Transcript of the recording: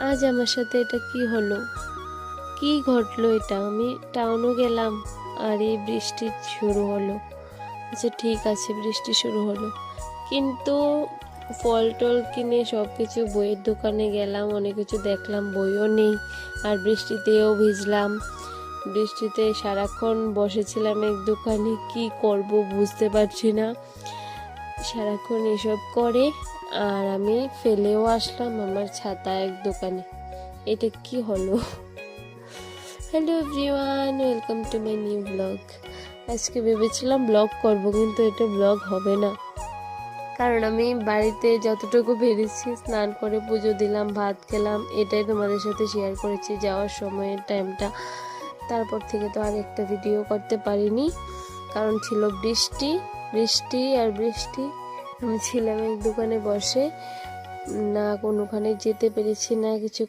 আজ আমার সাথে এটা কি হলো, কি ঘটলো? এটা আমি টাউনও গেলাম আর এই বৃষ্টি শুরু হলো। আচ্ছা ঠিক আছে, বৃষ্টি শুরু হলো, কিন্তু ফল টল কিনে সব কিছু, বইয়ের দোকানে গেলাম, অনেক কিছু দেখলাম, বইও নেই। আর বৃষ্টিতেও ভিজলাম, বৃষ্টিতে সারাক্ষণ বসেছিলাম এক দোকানে, কি করব বুঝতে পারছি না। সারাক্ষণ এসব করে আর আমি ফেলেও আসলাম আমার ছাতা এক দোকানে। এটা কি হলো? Hello everyone, welcome to my new blog. আজকে ভেবেছিলাম ব্লগ করব, কিন্তু এটা ব্লগ হবে না, কারণ আমি বাড়িতে যতটুকু পেরেছি স্নান করে পুজো দিলাম, ভাত খেলাম, এটাই তোমাদের সাথে শেয়ার করেছি যাওয়ার সময়ের টাইমটা। তারপর থেকে তো আর একটা ভিডিও করতে পারিনি, কারণ ছিল বৃষ্টি, বৃষ্টি আর বৃষ্টি। আমি ছিলাম এক দোকানে বসে, না কোনোখানে যেতে পেরেছি, না কিছু